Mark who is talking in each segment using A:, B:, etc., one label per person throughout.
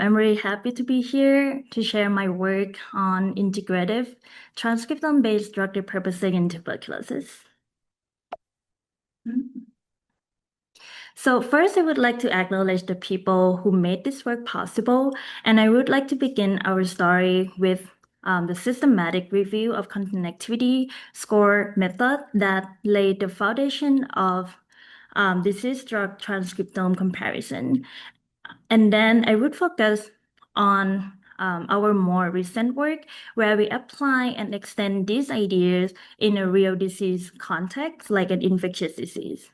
A: I'm really happy to be here to share my work on integrative transcriptome-based drug repurposing in tuberculosis. So first, I would like to acknowledge the people who made this work possible, and I would like to begin our story with the systematic review of connectivity score method that laid the foundation of disease drug transcriptome comparison. And then I would focus on our more recent work where we apply and extend these ideas in a real disease context, like an infectious disease.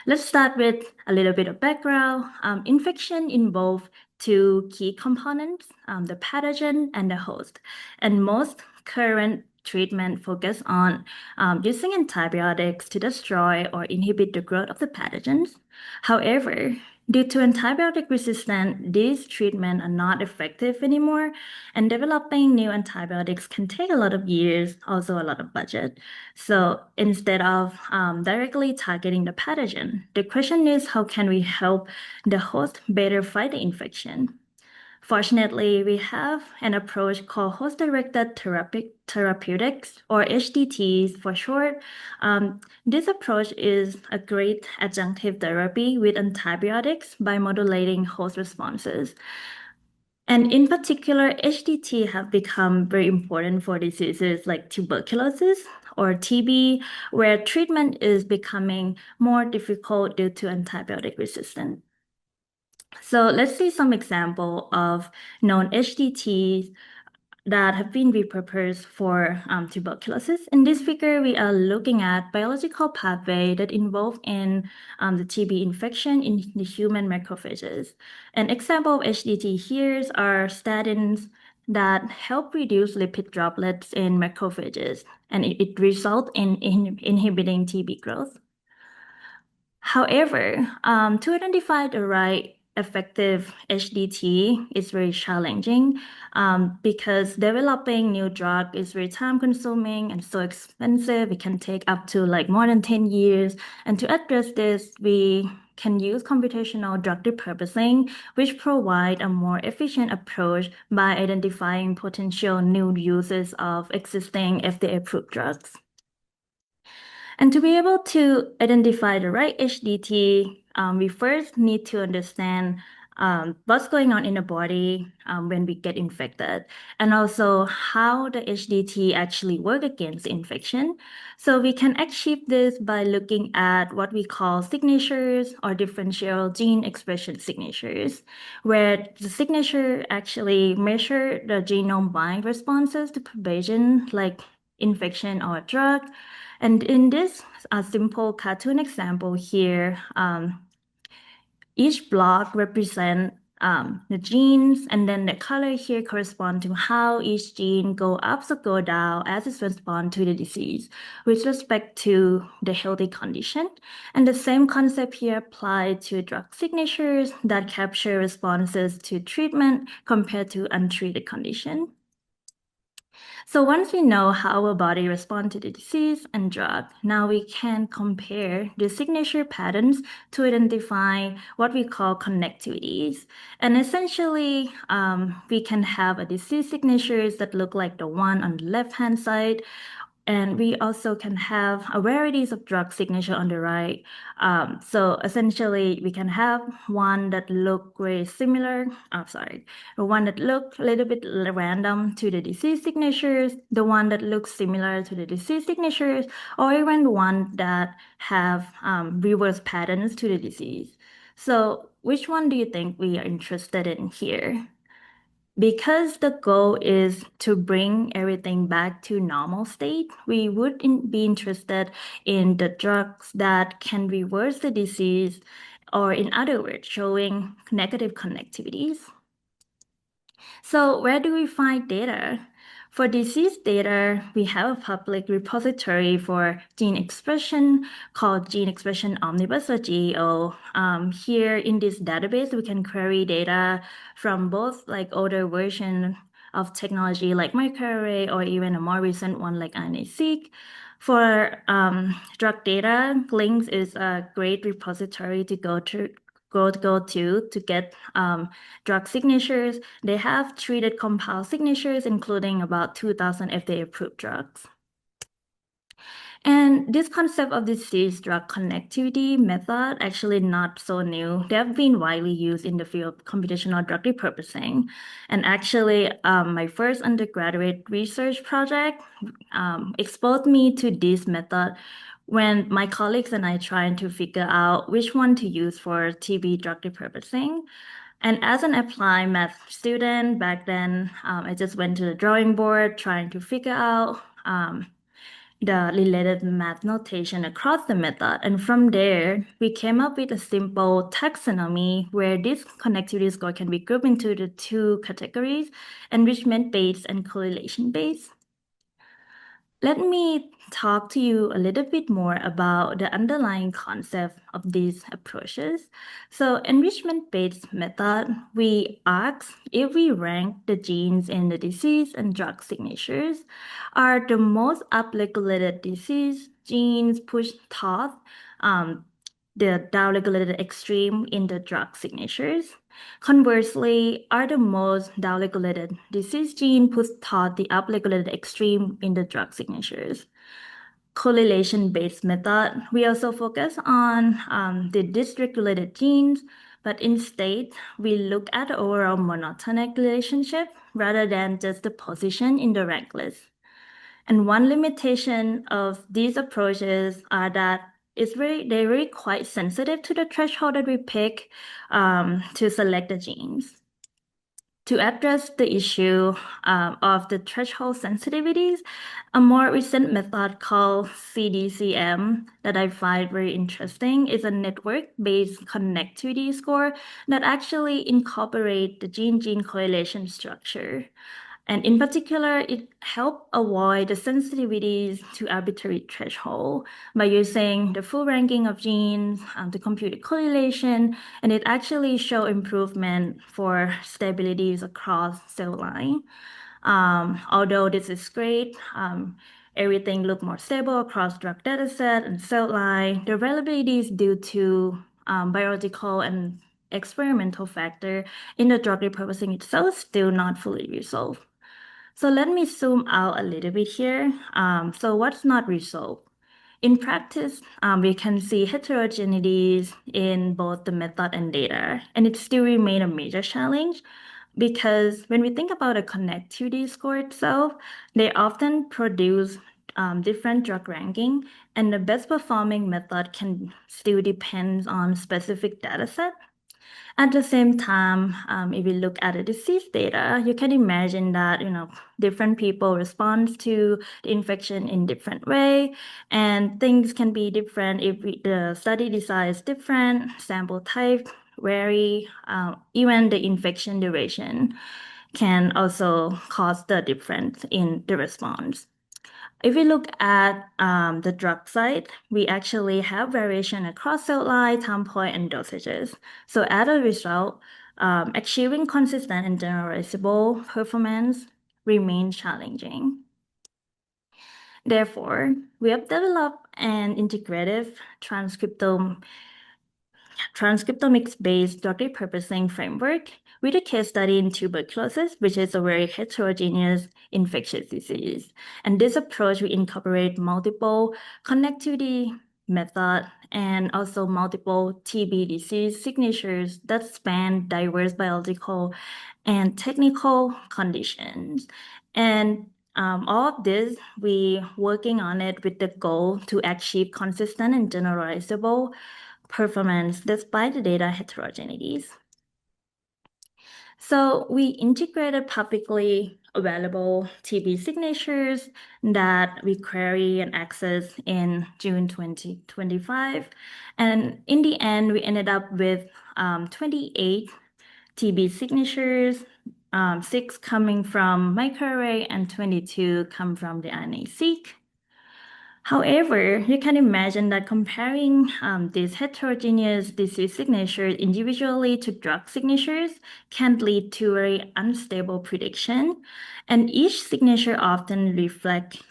A: Let's start with a little bit of background. Infection involves two key components, the pathogen and the host. And most current treatment focus on using antibiotics to destroy or inhibit the growth of the pathogens. However, due to antibiotic resistance, these treatments are not effective anymore, and developing new antibiotics can take a lot of years, also a lot of budget. So instead of directly targeting the pathogen, the question is how can we help the host better fight the infection? Fortunately, we have an approach called host-directed therapeutics, or HDTs for short. This approach is a great adjunctive therapy with antibiotics by modulating host responses. And in particular, HDT have become very important for diseases like tuberculosis or TB, where treatment is becoming more difficult due to antibiotic resistance. So let's see some example of known HDTs that have been repurposed for tuberculosis. In this figure, we are looking at biological pathway that involve in the TB infection in the human macrophages. An example of HDT here are statins that help reduce lipid droplets in macrophages, and it results in inhibiting TB growth. However, to identify the right effective HDT is very challenging because developing new drug is very time consuming and so expensive. It can take up to like more than 10 years. And to address this, we can use computational drug repurposing, which provide a more efficient approach by identifying potential new uses of existing FDA-approved drugs. And to be able to identify the right HDT, we first need to understand what's going on in the body when we get infected, and also how the HDT actually work against infection. So we can achieve this by looking at what we call signatures or differential gene expression signatures, where the signature actually measure the genome bind responses to pathogen like infection or drug. And in this simple cartoon example here, each block represents the genes, and then the color here correspond to how each gene go up or go down as it responds to the disease with respect to the healthy condition. And the same concept here applied to drug signatures that capture responses to treatment compared to untreated condition. So once we know how our body responds to the disease and drug, now we can compare the signature patterns to identify what we call connectivities. And essentially, we can have a disease signatures that look like the one on the left-hand side, and we also can have a varieties of drug signature on the right. So essentially, we can have one that look very similar. One that look a little bit random to the disease signatures, the one that looks similar to the disease signatures, or even one that have reverse patterns to the disease. So which one do you think we are interested in here? Because the goal is to bring everything back to normal state, we would be interested in the drugs that can reverse the disease, or in other words, showing negative connectivities. So where do we find data? For disease data, we have a public repository for gene expression called Gene Expression Omnibus, or GEO. Here in this database, we can query data from both like older version of technology like microarray or even a more recent one like RNAseq. For drug data, Links is a great repository to go to get drug signatures. They have treated compound signatures, including about 2,000 FDA-approved drugs. And this concept of disease drug connectivity method actually not so new. They have been widely used in the field of computational drug repurposing. And actually, my first undergraduate research project exposed me to this method when my colleagues and I trying to figure out which one to use for TB drug repurposing. And as an applied math student back then, I just went to the drawing board trying to figure out the related math notation across the method. And from there, we came up with a simple taxonomy where this connectivity score can be grouped into the two categories, enrichment-based and correlation-based. Let me talk to you a little bit more about the underlying concept of these approaches. So enrichment-based method, we ask if we rank the genes in the disease and drug signatures, are the most upregulated disease genes pushed toward the downregulated extreme in the drug signatures. Conversely, are the most downregulated disease gene pushed toward the upregulated extreme in the drug signatures. Correlation-based method, we also focus on the dysregulated genes, but instead, we look at the overall monotonic relationship rather than just the position in the rank list. And one limitation of these approaches are that they're very quite sensitive to the threshold that we pick to select the genes. To address the issue of the threshold sensitivities, a more recent method called CDCM that I find very interesting is a network-based connectivity score that actually incorporates the gene-gene correlation structure. And in particular, it helped avoid the sensitivities to arbitrary threshold by using the full ranking of genes to compute correlation, and it actually showed improvement for stabilities across cell line. Although this is great, everything looked more stable across drug dataset and cell line. The reliability is due to biological and experimental factor in the drug repurposing itself still not fully resolved. So let me zoom out a little bit here. So what's not resolved? In practice, we can see heterogeneities in both the method and data, and it still remains a major challenge because when we think about a connectivity score itself, they often produce different drug ranking, and the best performing method can still depend on specific data set. At the same time, if you look at the disease data, you can imagine that different people respond to the infection in different way, and things can be different if the study design is different, sample type vary, even the infection duration can also cause the difference in the response. If we look at the drug side, we actually have variation across cell line, time point, and dosages. So as a result, achieving consistent and generalizable performance remains challenging. Therefore, we have developed an integrative transcriptomics-based drug repurposing framework with a case study in tuberculosis, which is a very heterogeneous infectious disease. And this approach, we incorporate multiple connectivity method and also multiple TB disease signatures that span diverse biological and technical conditions. And all of this, we working on it with the goal to achieve consistent and generalizable performance despite the data heterogeneities. So we integrated publicly available TB signatures that we query and access in June 2025. And in the end, we ended up with 28 TB signatures, 6 coming from microarray and 22 come from the RNAseq. However, you can imagine that comparing these heterogeneous disease signatures individually to drug signatures can lead to very unstable prediction, and each signature often reflects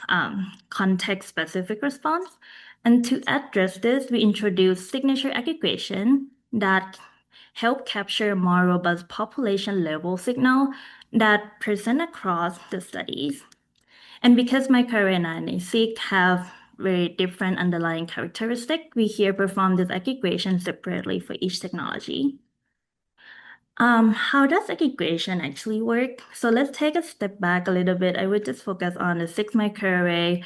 A: context-specific response. And to address this, we introduce signature aggregation that help capture more robust population level signal that present across the studies. And because microarray and RNAseq have very different underlying characteristics, we here perform this aggregation separately for each technology. How does aggregation actually work? So let's take a step back a little bit. I would just focus on the 6 microarray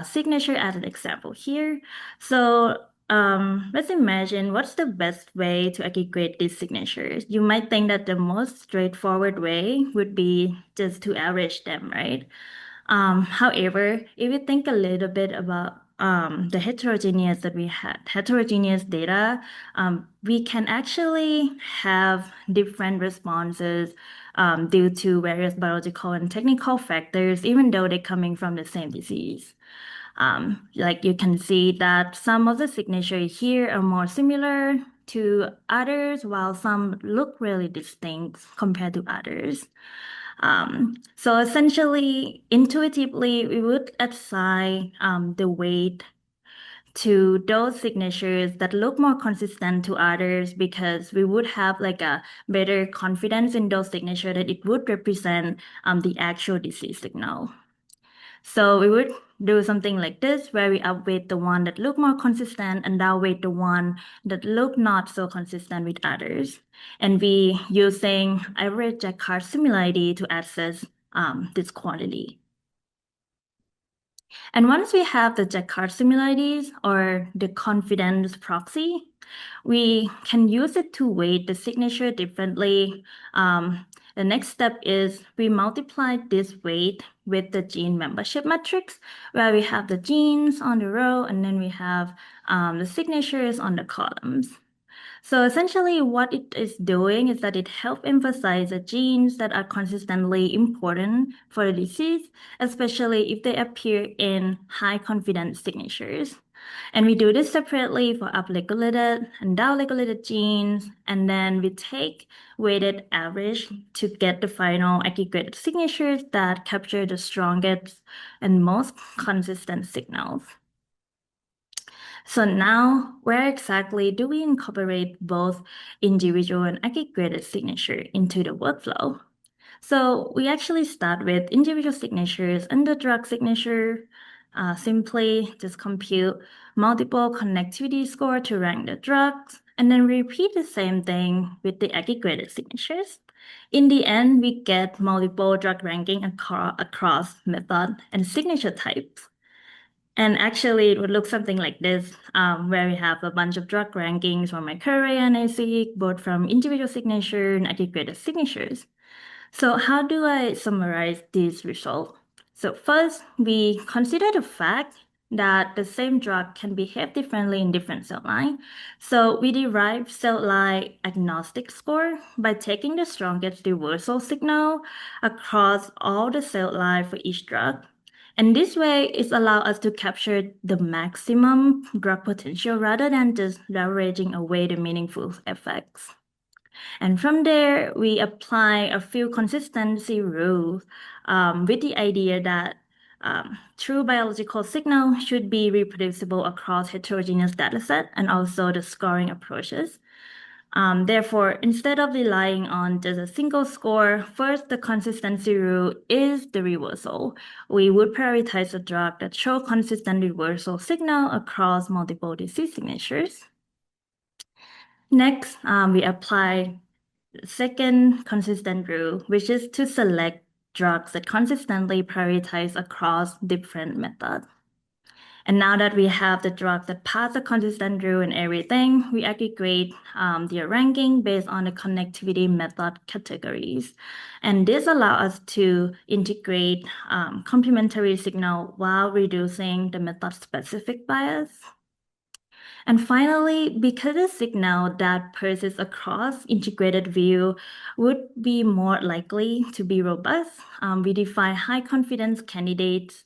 A: signature as an example here. So let's imagine what's the best way to aggregate these signatures. You might think that the most straightforward way would be just to average them, right? However, if you think a little bit about the heterogeneous that we had, heterogeneous data, we can actually have different responses due to various biological and technical factors, even though they're coming from the same disease. Like you can see that some of the signatures here are more similar to others, while some look really distinct compared to others. So essentially, intuitively, we would assign the weight to those signatures that look more consistent to others because we would have like a better confidence in those signatures that it would represent the actual disease signal. So we would do something like this where we upweight the one that look more consistent and downweight the one that look not so consistent with others. And we using average Jacquard similarity to assess this quantity. And once we have the Jacquard similarities or the confidence proxy, we can use it to weight the signature differently. The next step is we multiply this weight with the gene membership matrix, where we have the genes on the row and then we have the signatures on the columns. So essentially what it is doing is that it helps emphasize the genes that are consistently important for the disease, especially if they appear in high confidence signatures. And we do this separately for upregulated and downregulated genes, and then we take weighted average to get the final aggregated signatures that capture the strongest and most consistent signals. So now, where exactly do we incorporate both individual and aggregated signature into the workflow? So we actually start with individual signatures and the drug signature. Simply just compute multiple connectivity score to rank the drugs, and then repeat the same thing with the aggregated signatures. In the end, we get multiple drug ranking across method and signature types. And actually, it would look something like this, where we have a bunch of drug rankings from microarray and RNAseq, both from individual signature and aggregated signatures. So how do I summarize these results? So first, we consider the fact that the same drug can behave differently in different cell lines. So we derive cell line agnostic score by taking the strongest reversal signal across all the cell lines for each drug. And this way, it allows us to capture the maximum drug potential rather than just leveraging away the meaningful effects. And from there, we apply a few consistency rules with the idea that true biological signal should be reproducible across heterogeneous dataset and also the scoring approaches. Therefore, instead of relying on just a single score, first, the consistency rule is the reversal. We would prioritize a drug that show consistent reversal signal across multiple disease signatures. Next, we apply the second consistent rule, which is to select drugs that consistently prioritize across different methods. And now that we have the drugs that pass the consistent rule and everything, we aggregate their ranking based on the connectivity method categories. And this allows us to integrate complementary signal while reducing the method-specific bias. And finally, because the signal that persists across integrated view would be more likely to be robust, we define high confidence candidates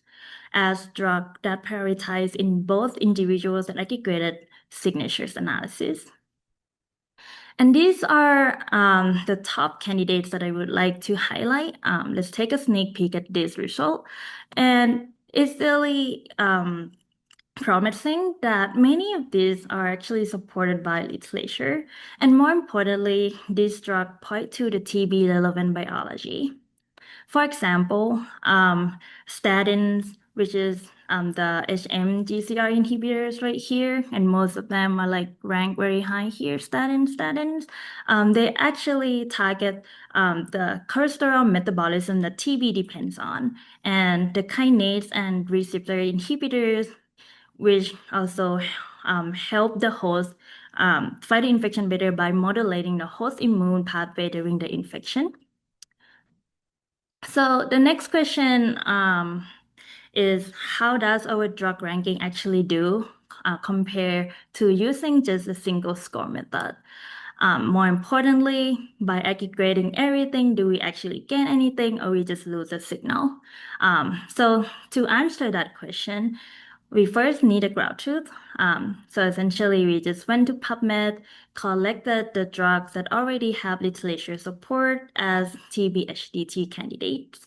A: as drugs that prioritize in both individuals and aggregated signatures analysis. And these are the top candidates that I would like to highlight. Let's take a sneak peek at this result. And it's really promising that many of these are actually supported by literature, and more importantly, these drugs point to the TB relevant biology. For example, statins, which is the HMGCR inhibitors right here, and most of them are like ranked very high here, statins. They actually target the cholesterol metabolism that TB depends on, and the kinase and receptor inhibitors, which also help the host fight the infection better by modulating the host immune pathway during the infection. So the next question is how does our drug ranking actually do compare to using just a single score method? More importantly, by aggregating everything, do we actually gain anything or we just lose a signal? So to answer that question, we first need a ground truth. So essentially, we just went to PubMed, collected the drugs that already have literature support as TB HDT candidates.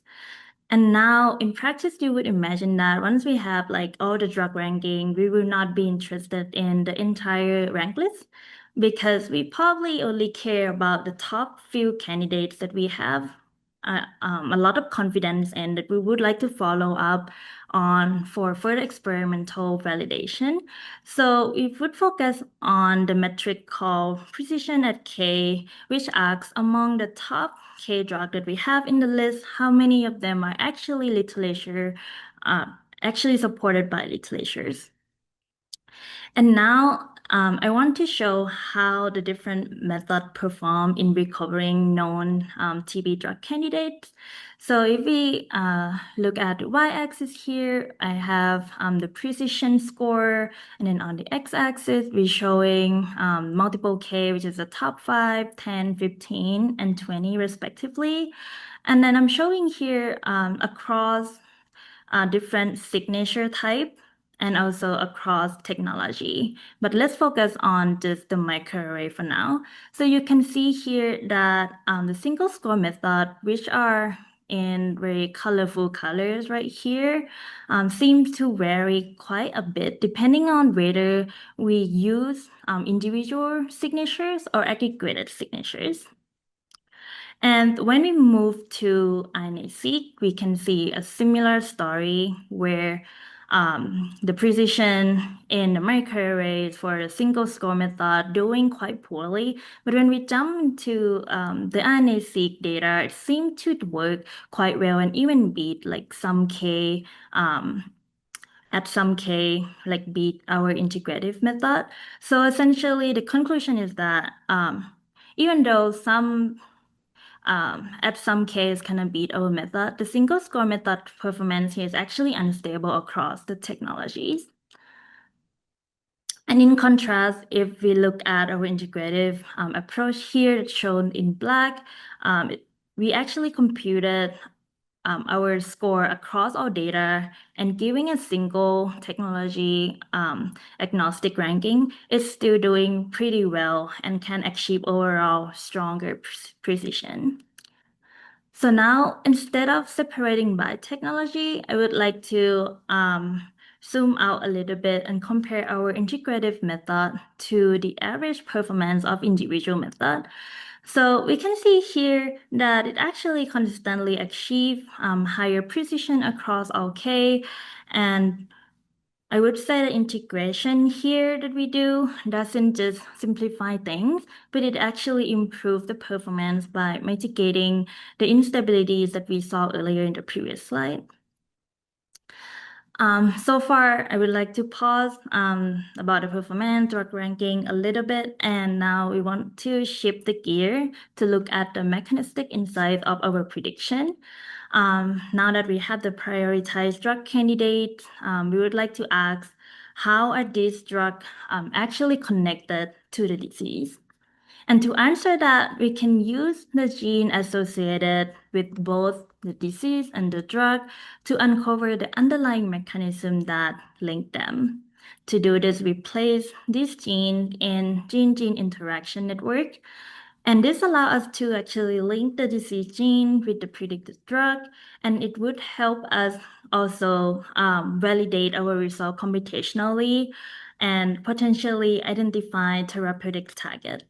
A: And now in practice, you would imagine that once we have like all the drug ranking, we will not be interested in the entire rank list because we probably only care about the top few candidates that we have a lot of confidence in that we would like to follow up on for further experimental validation. So we would focus on the metric called precision at K, which asks among the top K drug that we have in the list, how many of them are actually literature, actually supported by literatures. And now I want to show how the different methods perform in recovering known TB drug candidates. So if we look at the y-axis here, I have the precision score, and then on the x-axis, we're showing multiple K, which is the top 5, 10, 15, and 20 respectively. And then I'm showing here across different signature type and also across technology. But let's focus on just the microarray for now. So you can see here that the single score method, which are in very colorful colors right here, seems to vary quite a bit depending on whether we use individual signatures or aggregated signatures. And when we move to RNAseq, we can see a similar story where the precision in the microarrays for the single score method doing quite poorly. But when we jump into the RNA-seq data, it seemed to work quite well and even beat like some K, at some K, like beat our integrative method. So essentially, the conclusion is that even though at some case kind of beat our method, the single score method performance here is actually unstable across the technologies. And in contrast, if we look at our integrative approach here, it's shown in black, we actually computed our score across all data and giving a single technology agnostic ranking is still doing pretty well and can achieve overall stronger precision. So now, instead of separating by technology, I would like to zoom out a little bit and compare our integrative method to the average performance of individual method. So we can see here that it actually consistently achieves higher precision across all K, and I would say the integration here that we do doesn't just simplify things, but it actually improves the performance by mitigating the instabilities that we saw earlier in the previous slide. So far, I would like to pause about the performance drug ranking a little bit, and now we want to shift the gear to look at the mechanistic insight of our prediction. Now that we have the prioritized drug candidates, we would like to ask, how are these drugs actually connected to the disease? And to answer that, we can use the gene associated with both the disease and the drug to uncover the underlying mechanism that link them. To do this, we place this gene in gene-gene interaction network, And this allows us to actually link the disease gene with the predicted drug, and it would help us also validate our result computationally and potentially identify therapeutic target.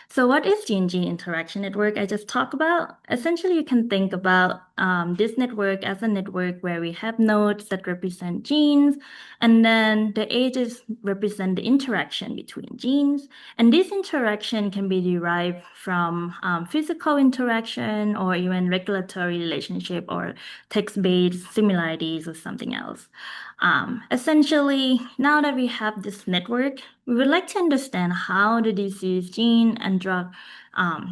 A: So what is gene-gene interaction network I just talked about? Essentially, you can think about this network as a network where we have nodes that represent genes, and then the edges represent the interaction between genes. And this interaction can be derived from physical interaction or even regulatory relationship or text-based similarities or something else. Essentially, now that we have this network, we would like to understand how the disease gene and drug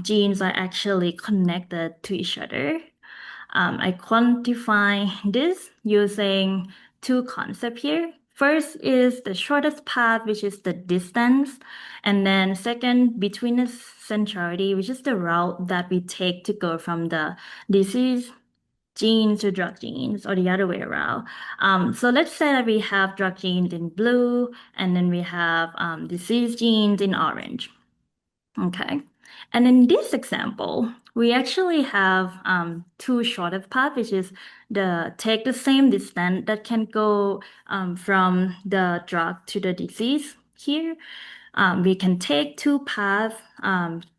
A: genes are actually connected to each other. I quantify this using two concepts here. First is the shortest path, which is the distance, and then second, between the centrality, which is the route that we take to go from the disease genes to drug genes or the other way around. So let's say that we have drug genes in blue and then we have disease genes in orange. Okay. And in this example, we actually have two shortest paths, which is take the same distance that can go from the drug to the disease here. We can take two paths,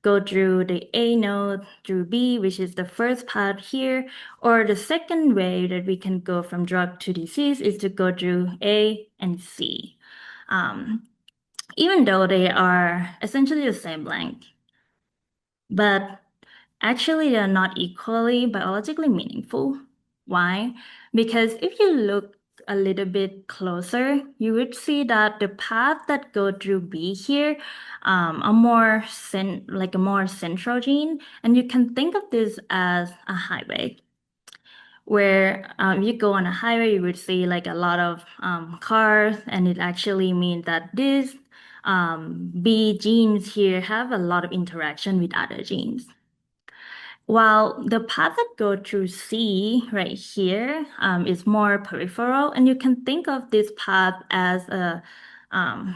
A: go through the A node through B, which is the first path here, or the second way that we can go from drug to disease is to go through A and C. Even though they are essentially the same length, but actually they're not equally biologically meaningful. Why? Because if you look a little bit closer, you would see that the path that go through B here are like a more central gene, and you can think of this as a highway where you go on a highway, you would see like a lot of cars, and it actually means that these B genes here have a lot of interaction with other genes. While the path that go through C right here is more peripheral, and you can think of this path as a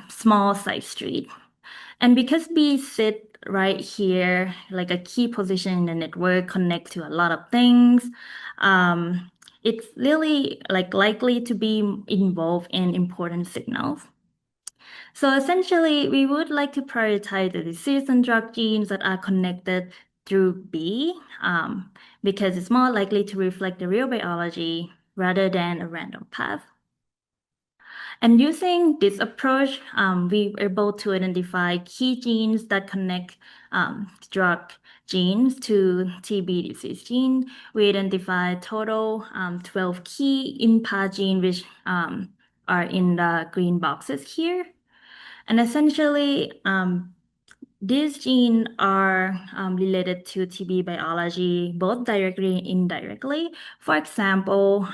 A: small side street. And because B sit right here, like a key position in the network, connect to a lot of things, it's really like likely to be involved in important signals. So essentially, we would like to prioritize the disease and drug genes that are connected through B, because it's more likely to reflect the real biology rather than a random path. And using this approach, we were able to identify key genes that connect drug genes to TB disease gene. We identified total 12 key IMPA genes, which are in the green boxes here. And essentially, these genes are related to TB biology, both directly and indirectly. For example,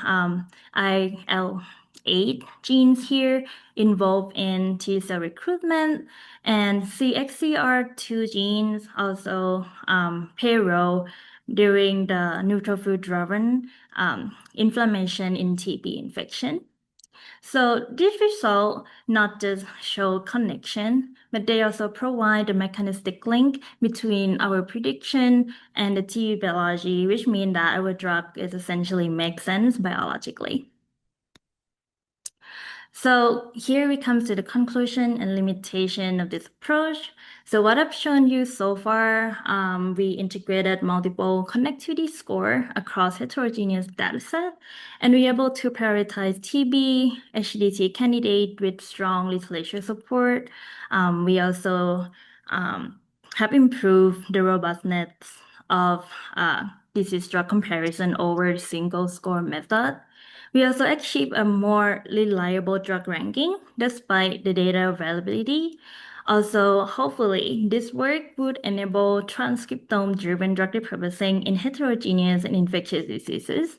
A: IL-8 genes here involved in T cell recruitment, and CXCR2 genes also play a role during the neutrophil-driven inflammation in TB infection. So these results not just show connection, but they also provide a mechanistic link between our prediction and the TB biology, which means that our drug is essentially makes sense biologically. So here we come to the conclusion and limitation of this approach. So what I've shown you so far, we integrated multiple connectivity score across heterogeneous dataset, and we're able to prioritize TB, HDT candidate with strong literature support. We also have improved the robustness of disease drug comparison over single score method. We also achieve a more reliable drug ranking despite the data availability. Also, hopefully, this work would enable transcriptome-driven drug repurposing in heterogeneous and infectious diseases.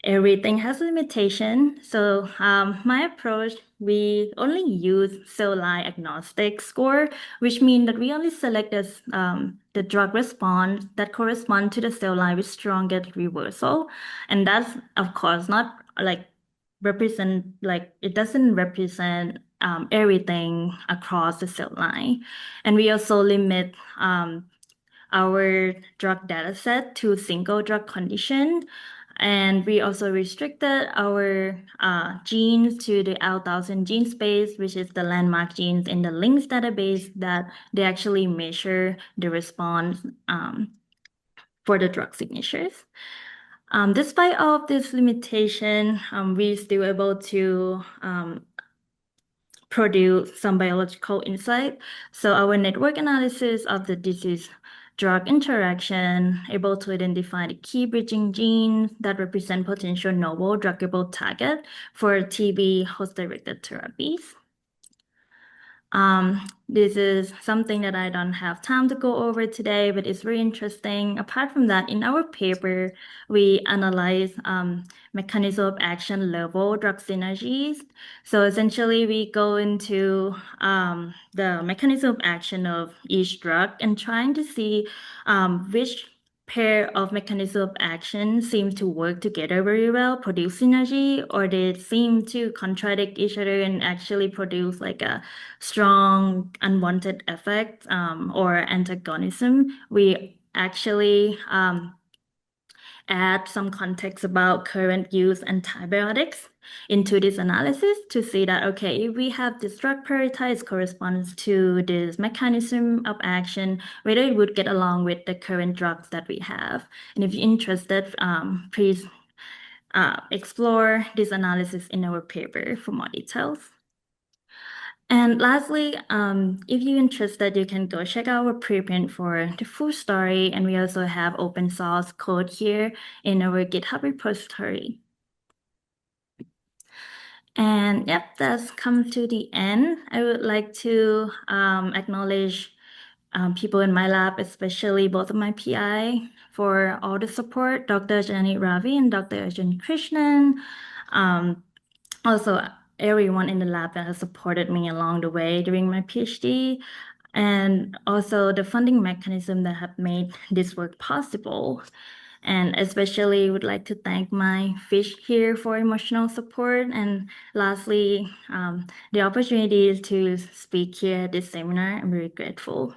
A: Everything has a limitation. So my approach, we only use cell line agnostic score, which means that we only select the drug response that correspond to the cell line with strongest reversal. And that's, of course, not like it doesn't represent everything across the cell line. And we also limit our drug data set to single drug condition. And we also restricted our genes to the L1000 gene space, which is the landmark genes in the links database that they actually measure the response for the drug signatures. Despite all of this limitation, we're still able to produce some biological insight. So our network analysis of the disease drug interaction, able to identify the key bridging genes that represent potential novel druggable target for TB host-directed therapies. This is something that I don't have time to go over today, but it's very interesting. Apart from that, in our paper, we analyze mechanism of action level drug synergies. So essentially, we go into the mechanism of action of each drug and trying to see which pair of mechanism of action seem to work together very well, produce synergy, or they seem to contradict each other and actually produce like a strong unwanted effect or antagonism. We actually add some context about current use antibiotics into this analysis to see that, okay, if we have this drug prioritized corresponds to this mechanism of action, whether it would get along with the current drugs that we have. And if you're interested, please explore this analysis in our paper for more details. And lastly, if you're interested, you can go check out our preprint for the full story. And we also have open source code here in our GitHub repository. And yep, that's come to the end. I would like to acknowledge people in my lab, especially both of my PI, for all the support, Dr. Jani Ravi and Dr. Arjun Krishnan. Also, everyone in the lab that has supported me along the way during my PhD, and also the funding mechanism that have made this work possible. And especially would like to thank my fish here for emotional support. And lastly, the opportunity to speak here at this seminar. I'm very grateful.